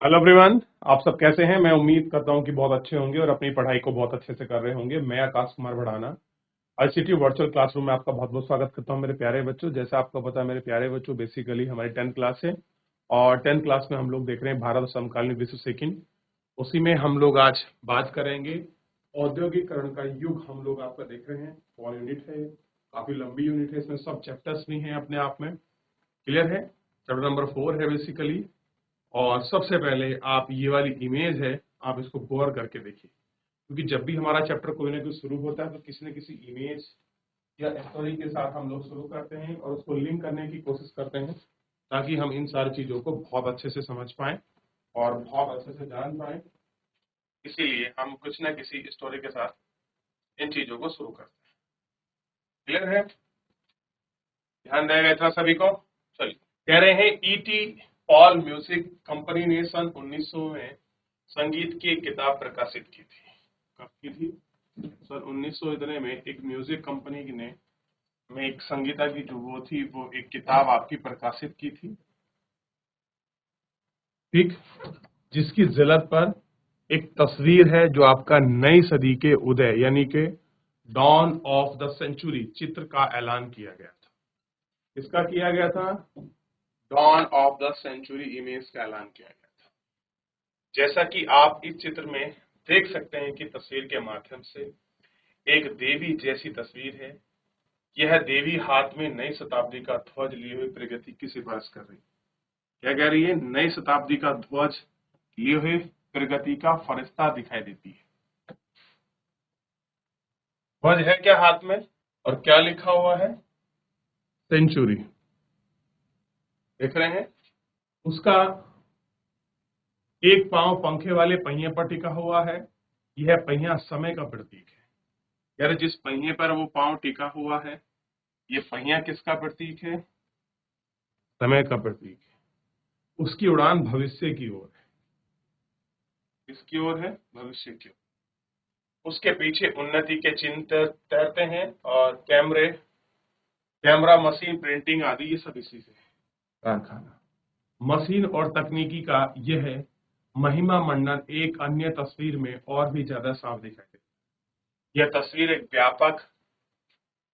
Hello everyone. आप सब कैसे हैं? मैं उम्मीद करता हूं कि बहुत अच्छे होंगे और अपनी पढ़ाई को बहुत अच्छे से कर रहे होंगे। मैं Akash Kumar Bhadana ICT virtual classroom में आपका बहुत बहुत स्वागत करता हूं मेरे प्यारे बच्चों। जैसा आपको पता है मेरे प्यारे बच्चों, बेसिकली हमारी 10th क्लास है और 10th क्लास में हम लोग देख रहे हैं भारत और समकालीन विश्व सेकंड। उसी में हम लोग आज बात करेंगे औद्योगिकरण का युग। हम लोग आपका देख रहे हैं, कौन यूनिट है, काफी लंबी यूनिट है, इसमें सब चैप्टर्स भी हैं अपने आप में। क्लियर है? चैप्टर नंबर 4 है बेसिकली। और सबसे पहले आप ये वाली इमेज है, आप इसको गौर करके देखिए, क्योंकि जब भी हमारा चैप्टर कोई ना कोई शुरू होता है तो किसी न किसी इमेज या स्टोरी के साथ हम लोग शुरू करते हैं और उसको लिंक करने की कोशिश करते हैं, ताकि हम इन सारी चीजों को बहुत अच्छे से समझ पाएं और बहुत अच्छे से जान पाएं। इसीलिए हम कुछ न किसी स्टोरी के साथ इन चीजों को शुरू करते हैं। क्लियर है? ध्यान रहेगा इतना सभी को। चलिए, कह रहे हैं ईटी पॉल म्यूजिक कंपनी ने सन 1900 में संगीत की एक किताब प्रकाशित की थी। कब की थी? सन 1900 इतने में एक म्यूजिक कंपनी ने में एक संगीता की जो वो थी, वो एक किताब आपकी प्रकाशित की थी, ठीक, जिसकी जिलत पर एक तस्वीर है जो आपका नई सदी के उदय यानी के डॉन ऑफ द सेंचुरी चित्र का ऐलान किया गया था। किसका किया गया था? Dawn of the century image का ऐलान किया गया था। जैसा कि आप इस चित्र में देख सकते हैं कि तस्वीर के माध्यम से एक देवी जैसी तस्वीर है। यह देवी हाथ में नई शताब्दी का ध्वज लिए हुए प्रगति की सिफारिश कर रही है। क्या कह रही है? नई शताब्दी का ध्वज लिए हुए प्रगति का फरिश्ता दिखाई देती है। ध्वज है क्या हाथ में, और क्या लिखा हुआ है? सेंचुरी। देख रहे हैं? उसका एक पांव पंखे वाले पहिए पर टिका हुआ है। यह पहिया समय का प्रतीक है। यार, जिस पहिए पर वो पांव टिका हुआ है, ये पहिया किसका प्रतीक है? समय का प्रतीक है। उसकी उड़ान भविष्य की ओर है। किसकी ओर है? भविष्य की ओर। उसके पीछे उन्नति के चिन्ह तैरते हैं और कैमरा, मशीन, प्रिंटिंग आदि ये सब इसी से है। कारखाना, मशीन और तकनीकी का यह महिमा मंडन एक अन्य तस्वीर में और भी ज्यादा साफ दिखाई देता है। यह तस्वीर एक व्यापक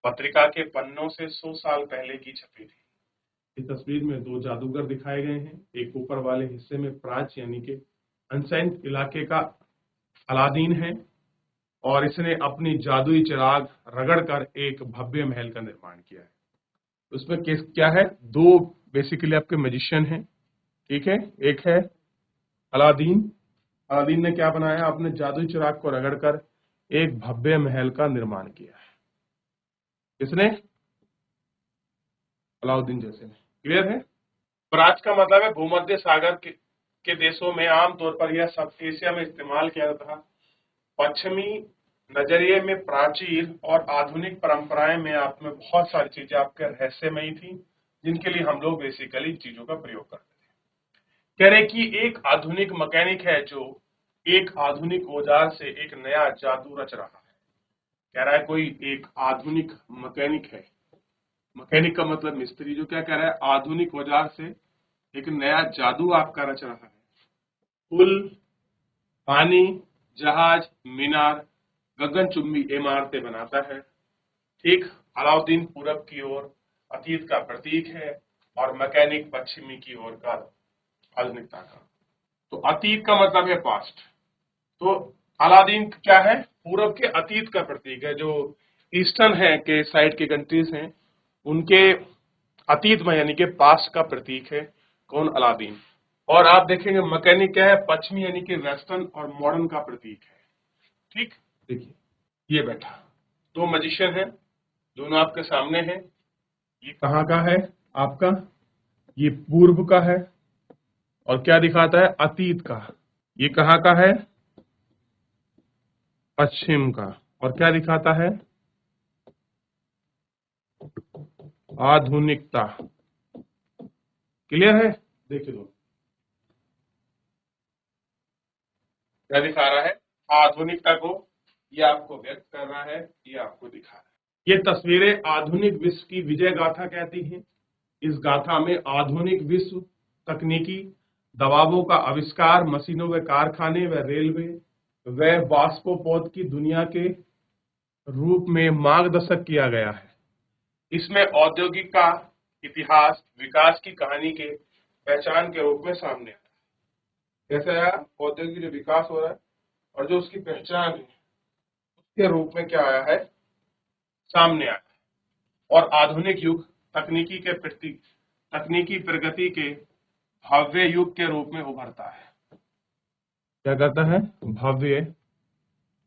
पत्रिका के पन्नों से 100 साल पहले की छपी थी। इस तस्वीर में दो जादूगर दिखाए गए हैं। एक ऊपर वाले हिस्से में प्राच्य यानी कि अनसेंट इलाके का अलादीन है और इसने अपनी जादुई चिराग रगड़कर एक भव्य महल का निर्माण किया है। उसमें क्या है? दो बेसिकली आपके मैजिशियन हैं, ठीक है। एक है अलादीन। अलादीन ने क्या बनाया? अपने जादुई चिराग को रगड़कर एक भव्य महल का निर्माण किया है। किसने? अलाउद्दीन जैसे ने। क्लियर है? प्राच्य का मतलब है भूमध्य सागर के देशों में आमतौर पर यह सब एशिया में इस्तेमाल किया जाता था। पश्चिमी नजरिए में प्राचीन और आधुनिक परंपराएं में आप में बहुत सारी चीजें आपके रहस्यमयी थी, जिनके लिए हम लोग बेसिकली चीजों का प्रयोग करते थे। कह रहे कि एक आधुनिक मैकेनिक है जो एक आधुनिक औजार से एक नया जादू रच रहा है। कह रहा है कोई एक आधुनिक मैकेनिक है। मैकेनिक का मतलब मिस्त्री। जो क्या कह रहा है? आधुनिक औजार से एक नया जादू आपका रच रहा है। पुल, पानी, जहाज, मीनार, गगनचुंबी इमारतें बनाता है। ठीक, अलाउद्दीन पूरब की ओर अतीत का प्रतीक है और मैकेनिक पश्चिमी की ओर का आधुनिकता का। तो अतीत का मतलब है पास्ट। तो अलादीन क्या है? पूरब के अतीत का प्रतीक है। जो ईस्टर्न है के साइड के कंट्रीज हैं, उनके अतीत में यानी कि पास्ट का प्रतीक है। कौन? अलादीन। और आप देखेंगे मैकेनिक क्या है? पश्चिमी यानी कि वेस्टर्न और मॉडर्न का प्रतीक है। ठीक, देखिए ये बैठा, दो मैजिशियन है, दोनों आपके सामने हैं। ये कहाँ का है आपका? ये पूर्व का है और क्या दिखाता है? अतीत का। ये कहाँ का है? पश्चिम का। और क्या दिखाता है? आधुनिकता। क्लियर है? देखिए दो क्या दिखा रहा है? आधुनिकता को ये आपको व्यक्त कर रहा है, ये आपको दिखा रहा है। ये तस्वीरें आधुनिक विश्व की विजय गाथा कहती हैं। इस गाथा में आधुनिक विश्व तकनीकी दबावों का आविष्कार, मशीनों व कारखाने व रेलवे व वाष्पोपौध की दुनिया के रूप में मार्गदर्शक किया गया है। इसमें औद्योगिक का इतिहास विकास की कहानी के पहचान के रूप में सामने आता है। कैसे आया? औद्योगिक जो विकास हो रहा है और जो उसकी पहचान है उसके रूप में क्या आया है? सामने आया है। और आधुनिक युग तकनीकी प्रगति के भव्य युग के रूप में उभरता है। क्या करता है? भव्य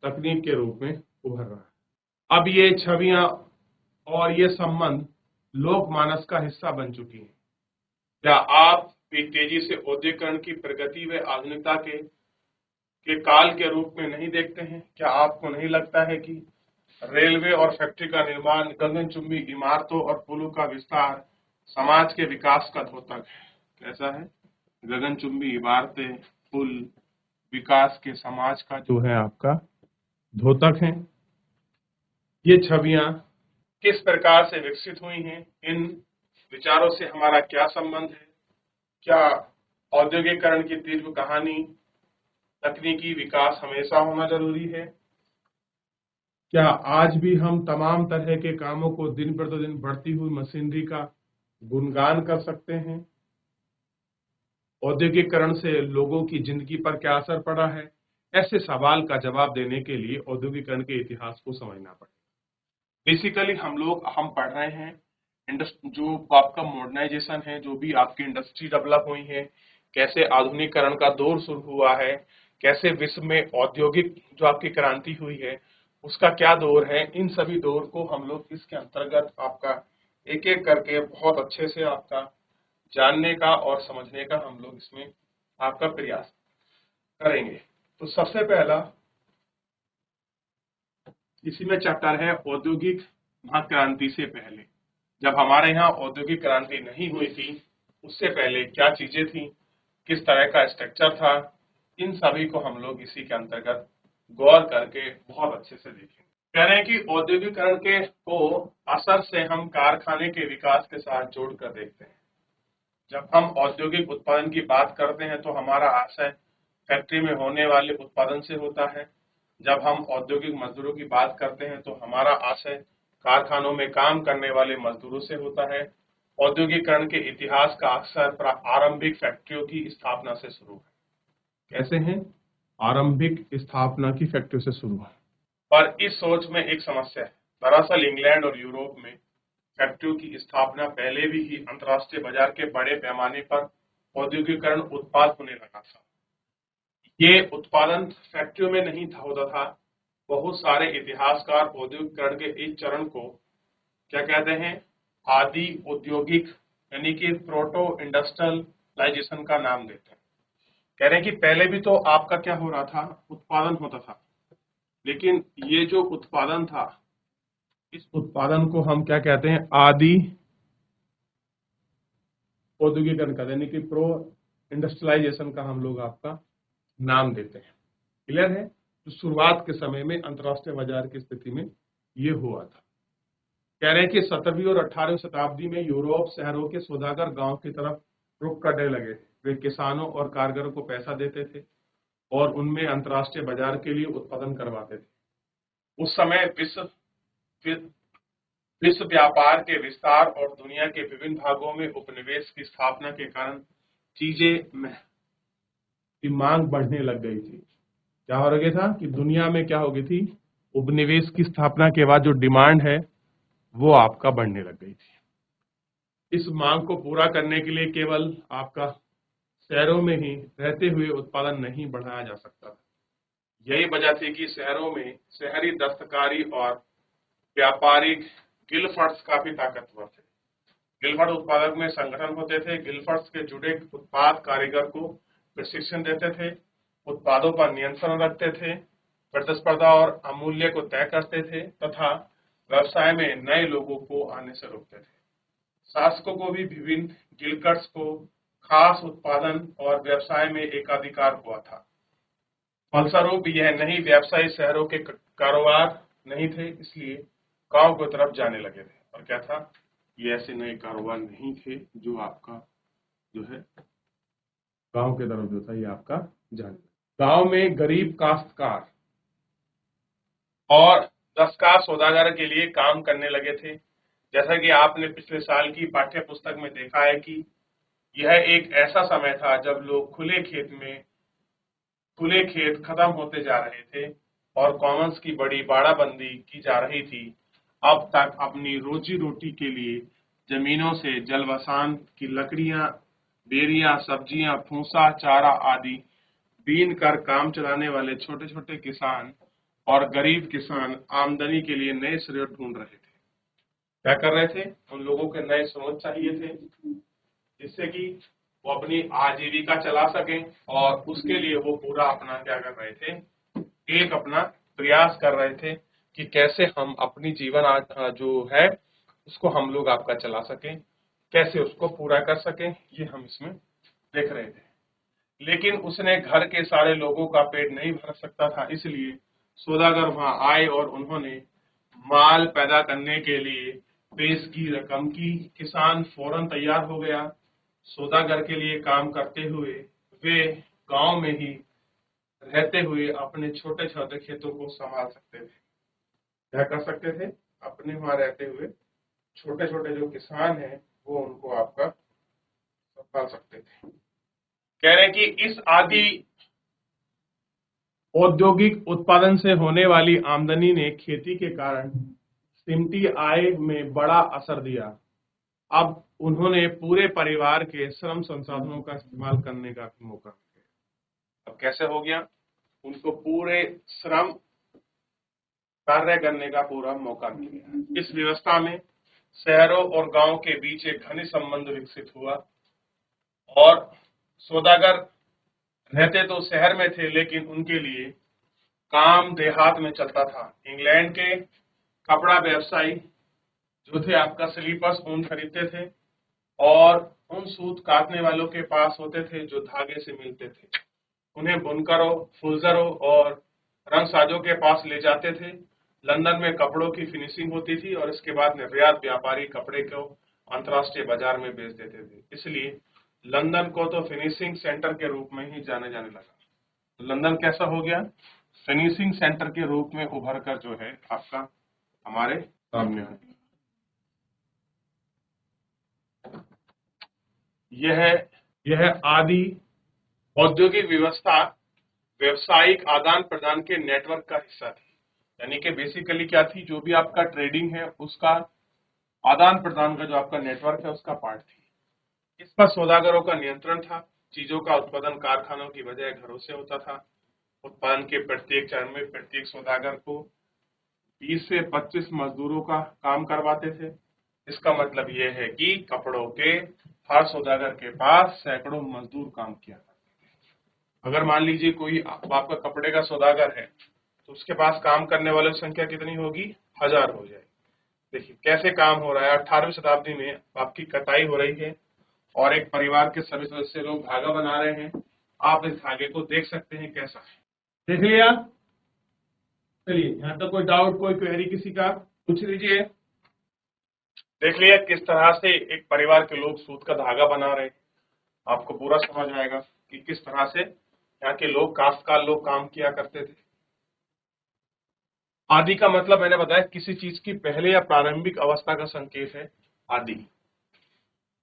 तकनीक के रूप में उभर रहा है। अब ये छवियां और ये संबंध लोकमानस का हिस्सा बन चुकी हैं। क्या आप भी तेजी से औद्योगिकरण की प्रगति व आधुनिकता के काल के रूप में नहीं देखते हैं? क्या आपको नहीं लगता है कि रेलवे और फैक्ट्री का निर्माण, गगनचुंबी इमारतों और पुलों का विस्तार समाज के विकास का द्योतक है? कैसा है? गगनचुंबी इमारतें, पुल विकास के समाज का जो है आपका द्योतक है। ये छवियां किस प्रकार से विकसित हुई हैं? इन विचारों से हमारा क्या संबंध है? क्या औद्योगिकरण की तीव्र कहानी, तकनीकी विकास हमेशा होना जरूरी है? क्या आज भी हम तमाम तरह के कामों को दिन प्रतिदिन बढ़ती हुई मशीनरी का गुणगान कर सकते हैं? औद्योगिकरण से लोगों की जिंदगी पर क्या असर पड़ा है? ऐसे सवाल का जवाब देने के लिए औद्योगिकरण के इतिहास को समझना पड़ेगा। बेसिकली हम पढ़ रहे हैं जो आपका मॉडर्नाइजेशन है, जो भी आपकी इंडस्ट्री डेवलप हुई है, कैसे आधुनिकीकरण का दौर शुरू हुआ है, कैसे विश्व में औद्योगिक जो आपकी क्रांति हुई है उसका क्या दौर है, इन सभी दौर को हम लोग इसके अंतर्गत आपका एक एक करके बहुत अच्छे से आपका जानने का और समझने का हम लोग इसमें आपका प्रयास करेंगे। तो सबसे पहला इसी में चैप्टर है औद्योगिक महाक्रांति से पहले। जब हमारे यहाँ औद्योगिक क्रांति नहीं हुई थी उससे पहले क्या चीजें थी, किस तरह का स्ट्रक्चर था, इन सभी को हम लोग इसी के अंतर्गत गौर करके बहुत अच्छे से देखेंगे। कह रहे हैं कि औद्योगिकरण के को असर से हम कारखाने के विकास के साथ जोड़कर देखते हैं। जब हम औद्योगिक उत्पादन की बात करते हैं तो हमारा आशय फैक्ट्री में होने वाले उत्पादन से होता है। जब हम औद्योगिक मजदूरों की बात करते हैं तो हमारा आशय कारखानों में काम करने वाले मजदूरों से होता है। औद्योगिकरण के इतिहास का अक्सर आरंभिक फैक्ट्रियों की स्थापना से शुरू है। कैसे हैं? आरंभिक स्थापना की फैक्ट्रियों से शुरू है। पर इस सोच में एक समस्या है। दरअसल इंग्लैंड और यूरोप में फैक्ट्रियों की स्थापना पहले भी ही अंतर्राष्ट्रीय बाजार के बड़े पैमाने पर औद्योगिकरण उत्पाद होने लगा था। ये उत्पादन फैक्ट्रियों में नहीं होता था। बहुत सारे इतिहासकार औद्योगिकरण के इस चरण को क्या कहते हैं? आदि औद्योगिक यानी कि प्रोटो इंडस्ट्रियलाइजेशन का नाम देते हैं। कह रहे हैं कि पहले भी तो आपका क्या हो रहा था? उत्पादन होता था, लेकिन ये जो उत्पादन था इस उत्पादन को हम क्या कहते हैं? आदि औद्योगिकरण का यानी कि प्रो इंडस्ट्रियलाइजेशन का हम लोग आपका नाम देते हैं। क्लियर है? तो शुरुआत के समय में अंतर्राष्ट्रीय बाजार की स्थिति में ये हुआ था। कह रहे हैं कि 17वीं और 18वीं शताब्दी में यूरोप शहरों के सौदागर गांव की तरफ रुख करने लगे। वे किसानों और कारीगरों को पैसा देते थे और उनमें अंतर्राष्ट्रीय बाजार के लिए उत्पादन करवाते थे। उस समय विश्व व्यापार के विस्तार और दुनिया के विभिन्न भागों में उपनिवेश की स्थापना के कारण चीजें में की मांग बढ़ने लग गई थी। क्या हो गया था कि दुनिया में क्या हो गई थी? उपनिवेश की स्थापना के बाद जो डिमांड है वो आपका बढ़ने लग गई थी। इस मांग को पूरा करने के लिए केवल आपका शहरों में ही रहते हुए उत्पादन नहीं बढ़ाया जा सकता था। यही वजह थी कि शहरों में शहरी दस्तकारी और व्यापारिक गिल्डफर्ड्स काफी ताकतवर थे। गिल्डफर्ड उत्पादक में संगठन होते थे। गिल्डफर्ड्स के जुड़े उत्पाद कारीगर को प्रशिक्षण देते थे, उत्पादों पर नियंत्रण रखते थे, प्रतिस्पर्धा और अमूल्य को तय करते थे तथा व्यवसाय में नए लोगों को आने से रोकते थे। शासकों को भी विभिन्न गिल्डफर्ड्स को खास उत्पादन और व्यवसाय में एकाधिकार हुआ था। फलस्वरूप यह नई व्यवसायी शहरों के कारोबार नहीं थे, इसलिए गांव की तरफ जाने लगे थे। और क्या था? ये ऐसे नए कारोबार नहीं थे जो आपका जो है गांव की तरफ जो था ये आपका जाने लगा। गांव में गरीब काश्तकार और दस्तकार सौदागर के लिए काम करने लगे थे। जैसा कि आपने पिछले साल की पाठ्य पुस्तक में देखा है कि यह एक ऐसा समय था जब लोग खुले खेत खत्म होते जा रहे थे और कॉमन्स की बड़ी बाड़ाबंदी की जा रही थी। अब तक अपनी रोजी रोटी के लिए जमीनों से जलवसान की लकड़ियां, बेरियां, सब्जियां, फूसा, चारा आदि बीन कर काम चलाने वाले छोटे छोटे किसान और गरीब किसान आमदनी के लिए नए स्रोत ढूंढ रहे थे। क्या कर रहे थे? उन लोगों के नए स्रोत चाहिए थे जिससे कि वो अपनी आजीविका चला सकें और उसके लिए वो पूरा अपना क्या कर रहे थे, एक अपना प्रयास कर रहे थे कि कैसे हम अपनी जीवन जो है उसको हम लोग आपका चला सकें, कैसे उसको पूरा कर सकें, ये हम इसमें देख रहे थे। लेकिन उसने घर के सारे लोगों का पेट नहीं भर सकता था, इसलिए सौदागर वहां आए और उन्होंने माल पैदा करने के लिए पेश की रकम की। किसान फौरन तैयार हो गया। सौदागर के लिए काम करते हुए वे गांव में ही रहते हुए अपने छोटे छोटे खेतों को संभाल सकते थे। क्या कर सकते थे? अपने वहां रहते हुए छोटे छोटे जो किसान हैं वो उनको आपका संभाल सकते थे। कह रहे कि इस आदि औद्योगिक उत्पादन से होने वाली आमदनी ने खेती के कारण सिमटी आय में बड़ा असर दिया। अब उन्होंने पूरे परिवार के श्रम संसाधनों का इस्तेमाल करने का भी मौका मिला। अब कैसे हो गया? उनको पूरे श्रम कार्य करने का पूरा मौका मिल गया। इस व्यवस्था में शहरों और गांव के बीच एक घनिष्ठ संबंध विकसित हुआ और सौदागर रहते तो शहर में थे लेकिन उनके लिए काम देहात में चलता था। इंग्लैंड के कपड़ा व्यवसायी जो थे आपका स्लीपर्स ऊन खरीदते थे और उन सूत काटने वालों के पास होते थे जो धागे से मिलते थे। उन्हें बुनकरों, फुलजरों और रंगसाजों के पास ले जाते थे। लंदन में कपड़ों की फिनिशिंग होती थी और इसके बाद निर्यात व्यापारी कपड़े को अंतर्राष्ट्रीय बाजार में बेच देते थे। इसलिए लंदन को तो फिनिशिंग सेंटर के रूप में ही जाने जाने लगा। लंदन कैसा हो गया? फिनिशिंग सेंटर के रूप में उभर कर जो है आपका हमारे सामने आया। यह आदि औद्योगिक व्यवस्था व्यवसायिक आदान प्रदान के नेटवर्क का हिस्सा थी। यानी कि बेसिकली क्या थी? जो भी आपका ट्रेडिंग है उसका आदान प्रदान का जो आपका नेटवर्क है उसका पार्ट थी। इस पर सौदागरों का नियंत्रण था। चीजों का उत्पादन कारखानों की बजाय घरों से होता था। उत्पादन के प्रत्येक चरण में प्रत्येक सौदागर को 20 से 25 मजदूरों का काम करवाते थे। इसका मतलब यह है कि कपड़ों के हर सौदागर के पास सैकड़ों मजदूर काम किया करते थे। अगर मान लीजिए कोई आपका कपड़े का सौदागर है तो उसके पास काम करने वालों की संख्या कितनी होगी? 1000 हो जाएगी। देखिए कैसे काम हो रहा है। 18वीं शताब्दी में आपकी कटाई हो रही है और एक परिवार के सभी सदस्य लोग धागा बना रहे हैं। आप इस धागे को देख सकते हैं कैसा है। देख लिया? चलिए यहाँ तक कोई डाउट, कोई क्वेरी किसी का पूछ लीजिए। देख लिया किस तरह से एक परिवार के लोग सूत का धागा बना रहे हैं। आपको पूरा समझ आएगा कि किस तरह से यहाँ के लोग काश्तकार लोग काम किया करते थे। आदि का मतलब मैंने बताया किसी चीज की पहले या प्रारंभिक अवस्था का संकेत है आदि।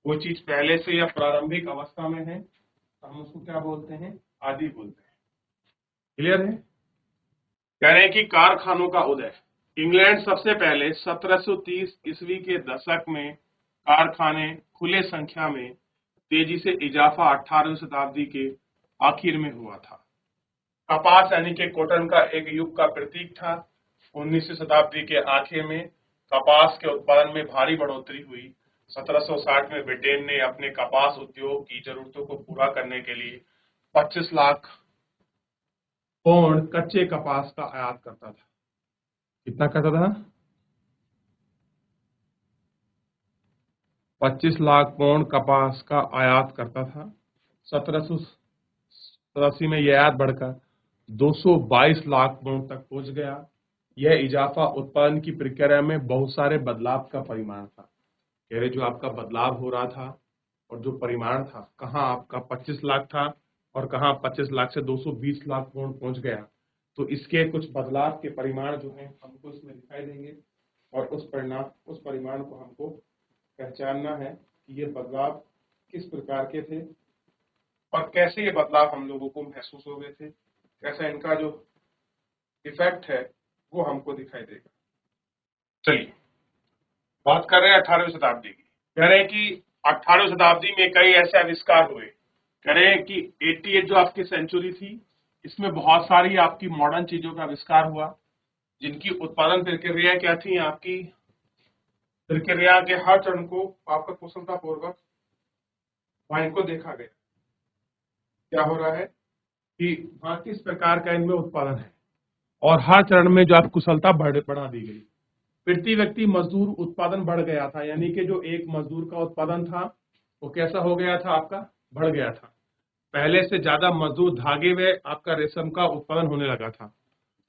वो चीज पहले से या प्रारंभिक अवस्था में है तो हम उसको क्या बोलते हैं? आदि बोलते हैं। क्लियर है? कह रहे हैं कि कारखानों का उदय। इंग्लैंड सबसे पहले 1730 ईस्वी के दशक में कारखाने खुले संख्या में तेजी से इजाफा 18वीं शताब्दी के आखिर में हुआ था। कपास यानी कि कॉटन का एक युग का प्रतीक था। 19वीं शताब्दी के आखिर में कपास के उत्पादन में भारी बढ़ोतरी हुई। 1760 में ब्रिटेन ने अपने कपास उद्योग की जरूरतों को पूरा करने के लिए 25 लाख पौंड कच्चे कपास का आयात करता था। कितना करता था? 25 लाख पौंड कपास का आयात करता था। 1787 में यह आयात बढ़कर 222 लाख पौंड तक पहुंच गया। यह इजाफा उत्पादन की प्रक्रिया में बहुत सारे बदलाव का परिमाण था। कह रहे जो आपका बदलाव हो रहा था और जो परिमाण था, कहाँ आपका 25 लाख था और कहाँ 25 लाख से 220 लाख पहुंच गया। तो इसके कुछ बदलाव के परिमाण जो हैं हमको इसमें दिखाई देंगे और उस परिमाण को हमको पहचानना है कि ये बदलाव किस प्रकार के थे और कैसे ये बदलाव हम लोगों को महसूस हो गए थे, कैसा इनका जो इफेक्ट है वो हमको दिखाई देगा। चलिए बात कर रहे हैं 18वीं शताब्दी की। कह रहे हैं कि 18वीं शताब्दी में कई ऐसे आविष्कार हुए। कह रहे हैं कि 88 जो आपकी सेंचुरी थी, इसमें बहुत सारी आपकी मॉडर्न चीजों का आविष्कार हुआ, जिनकी उत्पादन प्रक्रिया क्या थी, आपकी प्रक्रिया के हर चरण को आपका कुशलतापूर्वक वहां को देखा गया। क्या हो रहा है कि वहां किस प्रकार का इनमें उत्पादन है और हर चरण में जो आप कुशलता बढ़ा दी गई। प्रति व्यक्ति मजदूर उत्पादन बढ़ गया था, यानी कि जो एक मजदूर का उत्पादन था वो कैसा हो गया था, आपका बढ़ गया था। पहले से ज्यादा मजदूर धागे में आपका रेशम का उत्पादन होने लगा था।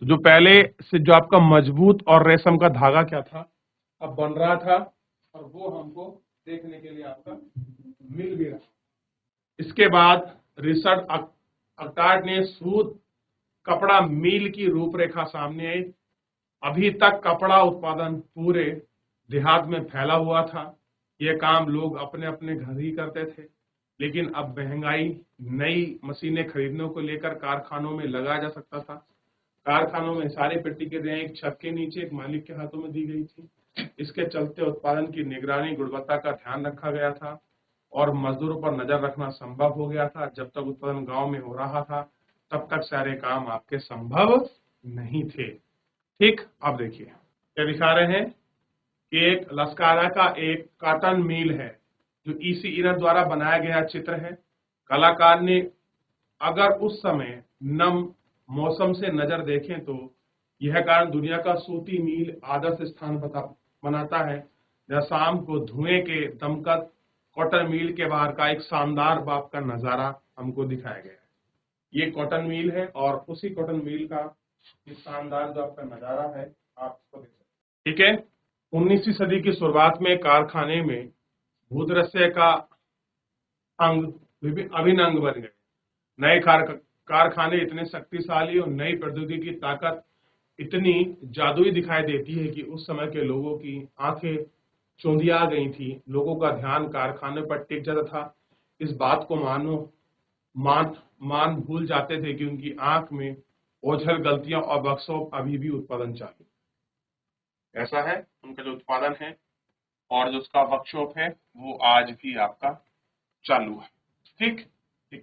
तो जो पहले से जो आपका मजबूत और रेशम का धागा क्या था, अब बन रहा था और वो हमको देखने के लिए आपका मिल भी रहा। इसके बाद रिचर्ड अकटार्ड ने सूत कपड़ा मिल की रूपरेखा सामने आई। अभी तक कपड़ा उत्पादन पूरे देहात में फैला हुआ था। यह काम लोग अपने अपने घर ही करते थे, लेकिन अब महंगाई नई मशीनें खरीदने को लेकर कारखानों में लगाया जा सकता था। कारखानों में सारी प्रक्रियाएं एक छत के नीचे एक मालिक के हाथों में दी गई थी। इसके चलते उत्पादन की निगरानी, गुणवत्ता का ध्यान रखा गया था और मजदूरों पर नजर रखना संभव हो गया था। जब तक उत्पादन गांव में हो रहा था तब तक सारे काम आपके संभव नहीं थे। ठीक, अब देखिए क्या दिखा रहे हैं कि एक लस्कारा का एक कॉटन मिल है जो ईसी इरर द्वारा बनाया गया चित्र है। कलाकार ने अगर उस समय नम मौसम से नजर देखें तो यह कारण दुनिया का सूती मिल आदर्श स्थान बनाता है, जहाँ शाम को धुएं के दमकत कॉटन मिल के बाहर का एक शानदार बाप का नजारा हमको दिखाया गया है। ये कॉटन मिल है और उसी कॉटन मिल का ये शानदार जो आपका नजारा है आप इसको देख सकते हैं। ठीक है, 19वीं सदी की शुरुआत में कारखाने में भूदृश्य का अभिन्न अंग बन गए। नए कारखाने इतने शक्तिशाली और नई प्रौद्योगिकी की ताकत इतनी जादुई दिखाई देती है कि उस समय के लोगों की आंखें चौंधिया गई थी। लोगों का ध्यान कारखाने पर टिक जाता था। इस बात को मान भूल जाते थे कि उनकी आंख में ओझल गलतियां और वर्कशॉप अभी भी उत्पादन चालू। ऐसा है उनका जो उत्पादन है और जो उसका वर्कशॉप है वो आज भी आपका चालू है। ठीक,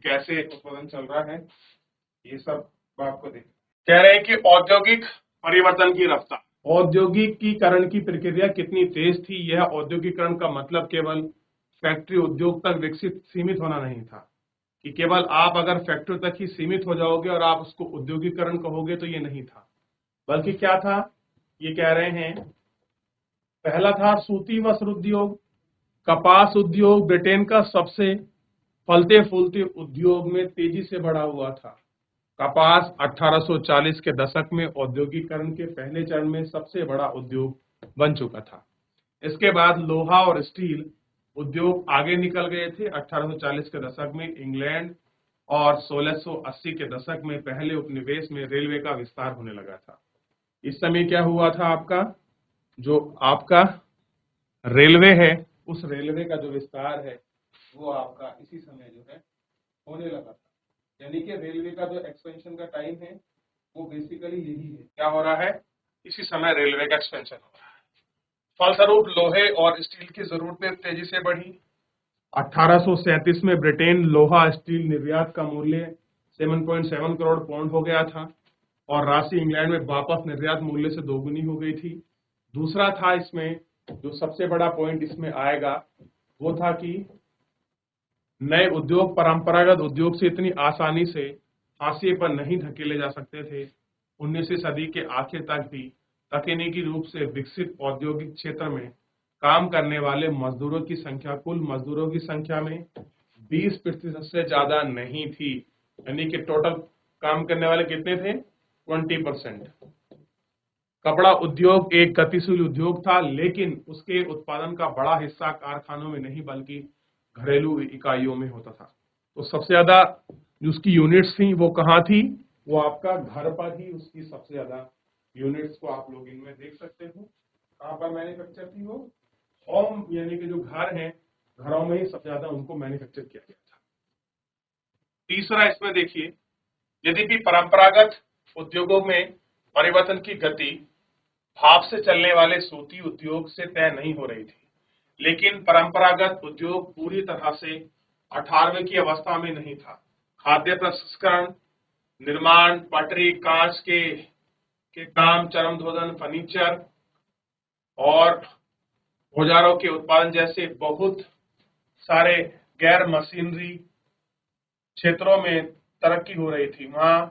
कैसे उत्पादन चल रहा है ये सब आपको देख। कह रहे हैं कि औद्योगिक परिवर्तन की रफ्तार, औद्योगिकीकरण की प्रक्रिया कितनी तेज थी। यह औद्योगिकीकरण का मतलब केवल फैक्ट्री उद्योग तक सीमित होना नहीं था कि केवल आप अगर फैक्ट्री तक ही सीमित हो जाओगे और आप उसको औद्योगिकीकरण कहोगे, तो ये नहीं था। बल्कि क्या था, ये कह रहे हैं पहला था सूती वस्त्र उद्योग। कपास उद्योग ब्रिटेन का सबसे फलते फूलते उद्योग में तेजी से बढ़ा हुआ था। कपास 1840 के दशक में औद्योगिकीकरण के पहले चरण में सबसे बड़ा उद्योग बन चुका था। इसके बाद लोहा और स्टील उद्योग आगे निकल गए थे। 1840 के दशक में इंग्लैंड और 1680 के दशक में पहले उपनिवेश में रेलवे का विस्तार होने लगा था। इस समय क्या हुआ था, आपका जो आपका रेलवे है उस रेलवे का जो विस्तार है वो आपका इसी समय जो है होने लगा था। यानी कि रेलवे का जो एक्सपेंशन का टाइम है वो बेसिकली यही है। क्या हो रहा है, इसी समय रेलवे का एक्सपेंशन हो रहा है। फलस्वरूप लोहे और स्टील की जरूरतें तेजी से बढ़ी। 1837 में ब्रिटेन लोहा स्टील निर्यात का मूल्य 7.7 करोड़ पाउंड हो गया था और राशि इंग्लैंड में वापस निर्यात मूल्य से दोगुनी हो गई थी। दूसरा था इसमें जो सबसे बड़ा पॉइंट इसमें आएगा वो था कि नए उद्योग परंपरागत उद्योग से इतनी आसानी से हाशिए पर नहीं धकेले जा सकते थे। 19वीं सदी के आखिर तक भी तकनीकी रूप से विकसित औद्योगिक क्षेत्र में काम करने वाले मजदूरों की संख्या कुल मजदूरों की संख्या में 20% से ज्यादा नहीं थी। यानी कि टोटल काम करने वाले कितने थे, 20%। कपड़ा उद्योग एक गतिशील उद्योग था, लेकिन उसके उत्पादन का बड़ा हिस्सा कारखानों में नहीं बल्कि घरेलू इकाइयों में होता था। तो सबसे ज्यादा जो उसकी यूनिट्स थी वो कहाँ थी, वो आपका घर पर ही उसकी सबसे ज्यादा यूनिट्स को आप लोग इनमें देख सकते हो। कहाँ पर मैन्युफैक्चर थी वो, होम यानी कि जो घर हैं घरों में ही सबसे ज्यादा उनको मैन्युफैक्चर किया गया था। तीसरा इसमें देखिए, यद्यपि परंपरागत उद्योगों में परिवर्तन की गति भाप से चलने वाले सूती उद्योग से तय नहीं हो रही थी, लेकिन परंपरागत उद्योग पूरी तरह से 18वें की अवस्था में नहीं था। खाद्य प्रसंस्करण, निर्माण, पटरी, कांच के काम, चरम धोदन, फर्नीचर और औजारों के उत्पादन जैसे बहुत सारे गैर मशीनरी क्षेत्रों में तरक्की हो रही थी। वहां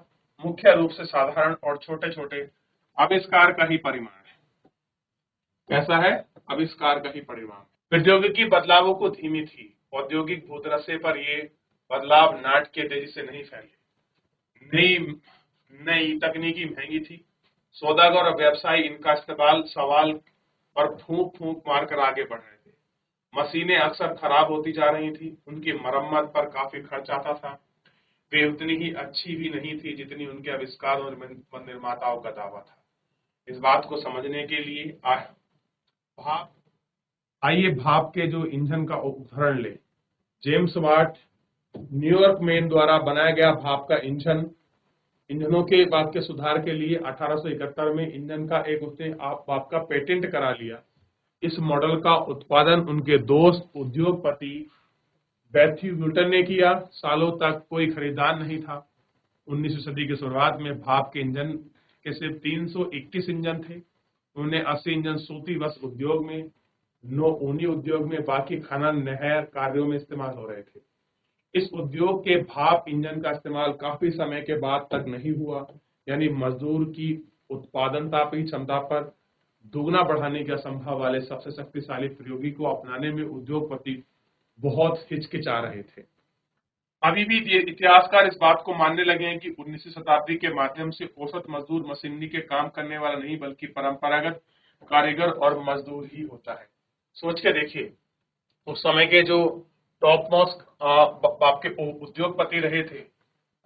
मुख्य रूप से साधारण और छोटे छोटे आविष्कार का ही परिमाण है। कैसा है, आविष्कार का ही परिमाण। प्रौद्योगिकी बदलावों को धीमी थी। औद्योगिक भूतरसे पर ये बदलाव नाट के तेजी से नहीं फैले। नई नई तकनीकी महंगी थी। सौदागर और व्यवसायी इनका इस्तेमाल सवाल पर फूंक फूंक मारकर आगे बढ़ रहे थे। मशीनें अक्सर खराब होती जा रही थी, उनकी मरम्मत पर काफी खर्च आता था। वे उतनी ही अच्छी भी नहीं थी जितनी उनके आविष्कार और निर्माताओं का दावा था। इस बात को समझने के लिए भाप आइए भाप के जो इंजन का उदाहरण ले। जेम्स वाट न्यूयॉर्क मेन द्वारा बनाया गया भाप का इंजनों के भाप के सुधार के लिए 1871 में इंजन का एक उसने भाप का पेटेंट करा लिया। इस मॉडल का उत्पादन उनके दोस्त उद्योगपति बैथ्यू व्यूटन ने किया। सालों तक कोई खरीदार नहीं था। 19वीं सदी की शुरुआत में भाप के इंजन के सिर्फ 321 इंजन थे। उन्हें 80 इंजन सूती वस्त्र उद्योग में, 9 ऊनी उद्योग में, बाकी खनन, नहर कार्यों में इस्तेमाल हो रहे थे। इस उद्योग के भाप इंजन का इस्तेमाल काफी समय के बाद तक नहीं हुआ, यानी मजदूर की उत्पादनता की क्षमता पर दुगना बढ़ाने के असंभव वाले सबसे शक्तिशाली प्रयोगी को अपनाने में उद्योगपति बहुत हिचकिचा रहे थे। अभी भी इतिहासकार इस बात को मानने लगे हैं कि 19वीं शताब्दी के माध्यम से औसत मजदूर मशीनरी के काम करने वाला नहीं बल्कि परंपरागत कारीगर और मजदूर ही होता है। सोच के देखिए, उस समय के जो टॉप मोस्ट आपके उद्योगपति रहे थे,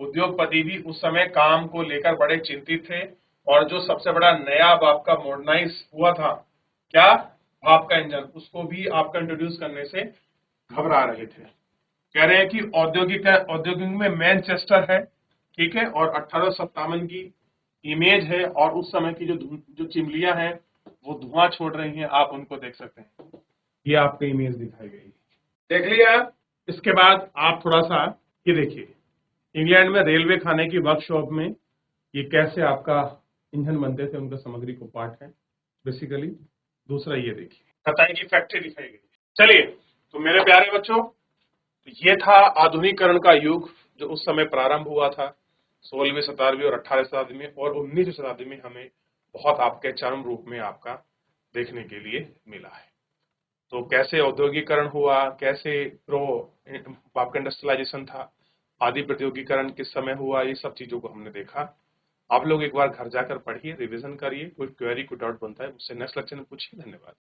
उद्योगपति भी उस समय काम को लेकर बड़े चिंतित थे। और जो सबसे बड़ा नया आपका मॉडर्नाइज हुआ था, क्या, भाप का इंजन, उसको भी आपका इंट्रोड्यूस करने से घबरा रहे थे। कह रहे हैं कि औद्योगिक में मैनचेस्टर है, ठीक है, और 1857 की इमेज है। और उस समय की जो चिमलियां हैं वो धुआं छोड़ रही हैं, आप उनको देख सकते हैं। ये आपको इमेज दिखाई गई, देख लिया। इसके बाद आप थोड़ा सा ये देखिए, इंग्लैंड में रेलवे खाने की वर्कशॉप में ये कैसे आपका इंजन बनते थे, उनका सामग्री को पार्ट है बेसिकली। दूसरा ये देखिए, कताई की फैक्ट्री दिखाई गई। चलिए, तो मेरे प्यारे बच्चों, तो ये था आधुनिकीकरण का युग जो उस समय प्रारंभ हुआ था 16वीं शताब्दी और 18वीं शताब्दी में, और 19वीं शताब्दी में हमें बहुत आपके चरम रूप में आपका देखने के लिए मिला है। तो कैसे औद्योगिकरण हुआ, कैसे आपका इंडस्ट्रियलाइजेशन था, आदि प्रौद्योगिकरण किस समय हुआ, ये सब चीजों को हमने देखा। आप लोग एक बार घर जाकर पढ़िए, रिवीजन करिए, कोई क्वेरी कोई डाउट बनता है मुझसे नेक्स्ट लेक्चर में पूछिए। धन्यवाद।